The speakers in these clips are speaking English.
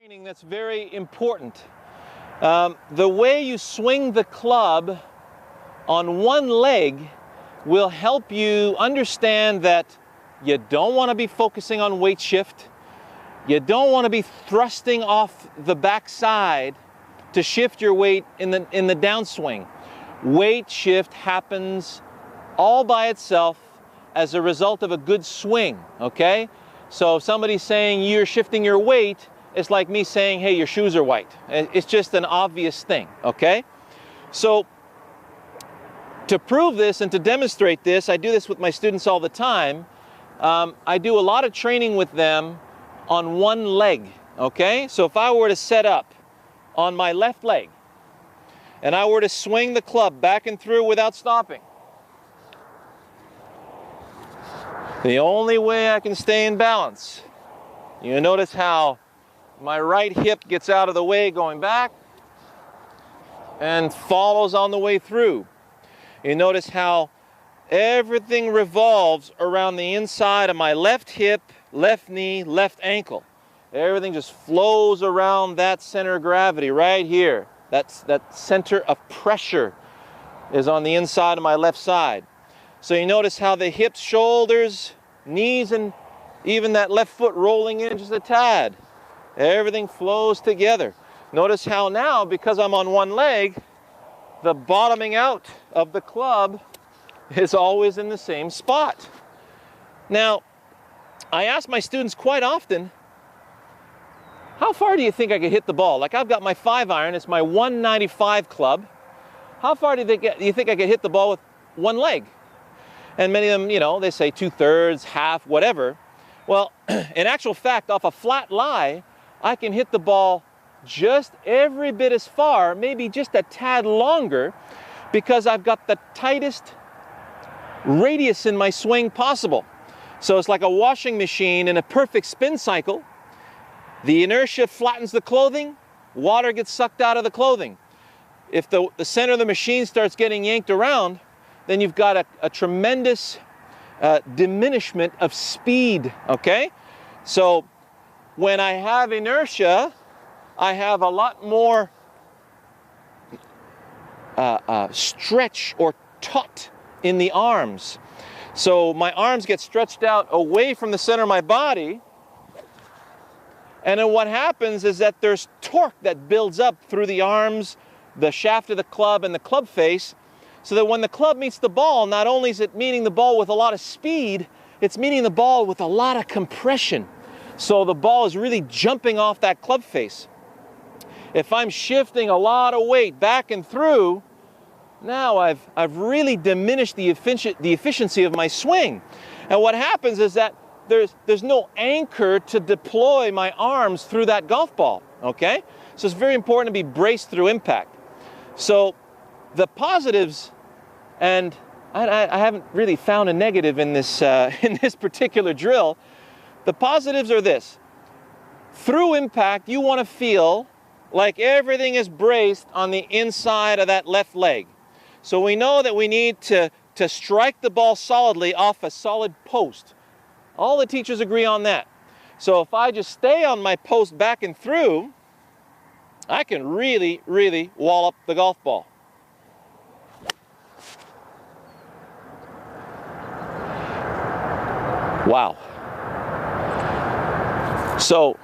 Training that's very important. The way you swing the club on one leg will help you understand that you don't want to be focusing on weight shift. You don't want to be thrusting off the backside to shift your weight in the downswing. Weight shift happens all by itself as a result of a good swing, okay? So if somebody's saying you're shifting your weight, it's like me saying, hey, your shoes are white. It's just an obvious thing, okay? So to prove this and to demonstrate this, I do this with my students all the time. I do a lot of training with them on one leg, okay? So if I were to set up on my left leg and I were to swing the club back and through without stopping, the only way I can stay in balance, you notice how my right hip gets out of the way going back and follows on the way through. You notice how everything revolves around the inside of my left hip, left knee, left ankle. Everything just flows around that center of gravity right here. That center of pressure is on the inside of my left side. So you notice how the hips, shoulders, knees, and even that left foot rolling in just a tad. Everything flows together. Notice how now, because I'm on one leg, the bottoming out of the club is always in the same spot. Now, I ask my students quite often, how far do you think I could hit the ball? Like I've got my 5-iron, it's my 195 club. How far do you think I could hit the ball with one leg? And many of them, you know, they say 2/3, half, whatever. Well, in actual fact, off a flat lie, I can hit the ball just every bit as far, maybe just a tad longer, because I've got the tightest radius in my swing possible. So it's like a washing machine in a perfect spin cycle. The inertia flattens the clothing, water gets sucked out of the clothing. If the center of the machine starts getting yanked around, then you've got a tremendous diminishment of speed, okay? So when I have inertia, I have a lot more stretch or taut in the arms. So my arms get stretched out away from the center of my body, and then what happens is that there's torque that builds up through the arms, the shaft of the club, and the club face, so that when the club meets the ball, not only is it meeting the ball with a lot of speed, it's meeting the ball with a lot of compression. So the ball is really jumping off that club face. If I'm shifting a lot of weight back and through, now I've really diminished the efficiency of my swing. And what happens is that there's no anchor to deploy my arms through that golf ball, okay? So it's very important to be braced through impact. So the positives, and I haven't really found a negative in this particular drill. The positives are this. Through impact, you want to feel like everything is braced on the inside of that left leg. So we know that we need to strike the ball solidly off a solid post. All the teachers agree on that. So if I just stay on my post back and through, I can really, really wallop the golf ball. Wow. So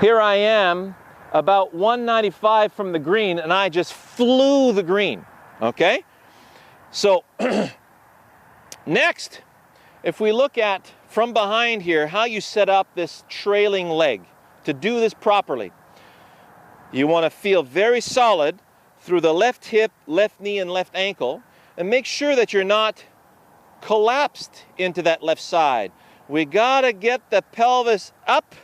here I am, about 195 from the green, and I just flew the green, okay? So next, if we look at from behind here, how you set up this trailing leg. To do this properly, you want to feel very solid through the left hip, left knee, and left ankle, and make sure that you're not collapsed into that left side. We gotta get the pelvis up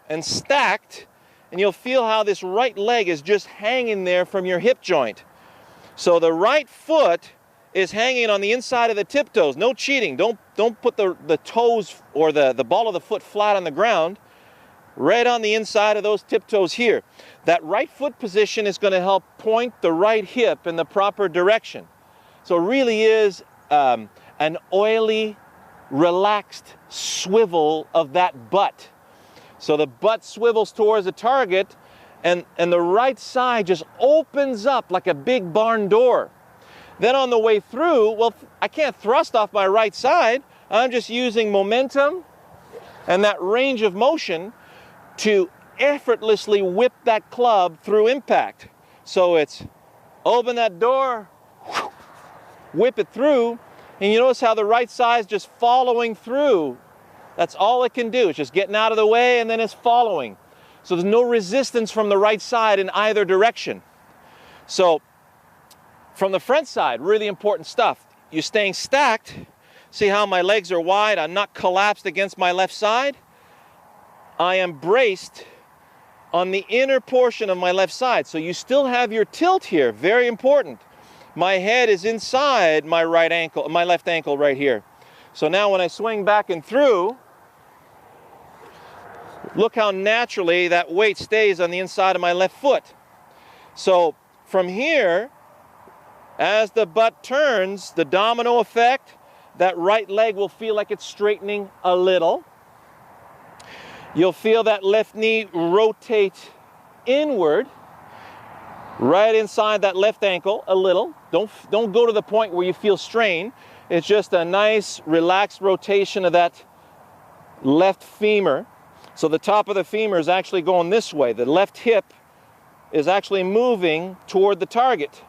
and stacked, and you'll feel how this right leg is just hanging there from your hip joint. So the right foot is hanging on the inside of the tiptoes. No cheating. Don't put the toes or the ball of the foot flat on the ground. Right on the inside of those tiptoes here. That right foot position is going to help point the right hip in the proper direction. So it really is an oily, relaxed swivel of that butt. So the butt swivels towards the target, and the right side just opens up like a big barn door. Then on the way through, well, I can't thrust off my right side. I'm just using momentum and that range of motion to effortlessly whip that club through impact. So it's open that door, whip it through, and you notice how the right side's just following through. That's all it can do. It's just getting out of the way and then it's following. So there's no resistance from the right side in either direction. So from the front side, really important stuff. You're staying stacked. See how my legs are wide? I'm not collapsed against my left side. I am braced on the inner portion of my left side. So you still have your tilt here, very important. My head is inside my right ankle, my left ankle right here. So now when I swing back and through, look how naturally that weight stays on the inside of my left foot. So from here, as the butt turns, the domino effect, that right leg will feel like it's straightening a little. You'll feel that left knee rotate inward, right inside that left ankle a little. Don't go to the point where you feel strain. It's just a nice relaxed rotation of that left femur. So the top of the femur is actually going this way. The left hip is actually moving toward the target.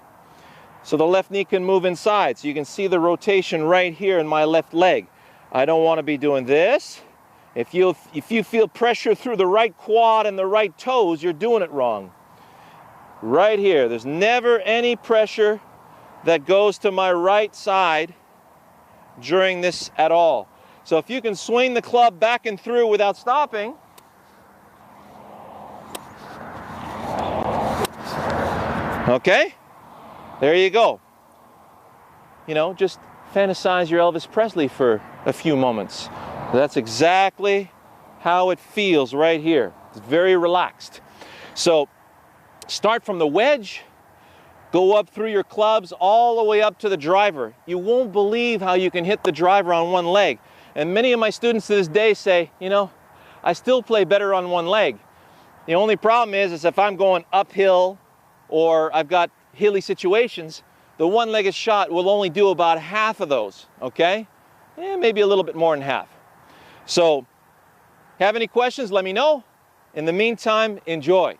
So the left knee can move inside. So you can see the rotation right here in my left leg. I don't want to be doing this. If you feel pressure through the right quad and the right toes, you're doing it wrong. Right here, there's never any pressure that goes to my right side during this at all. So if you can swing the club back and through without stopping, okay, there you go. You know, just fantasize your Elvis Presley for a few moments. That's exactly how it feels right here. It's very relaxed. So start from the wedge, go up through your clubs all the way up to the driver. You won't believe how you can hit the driver on one leg. And many of my students to this day say, you know, I still play better on one leg. The only problem is if I'm going uphill or I've got hilly situations, the one-legged shot will only do about half of those, okay? Maybe a little bit more than half. So, have any questions, let me know. In the meantime, enjoy.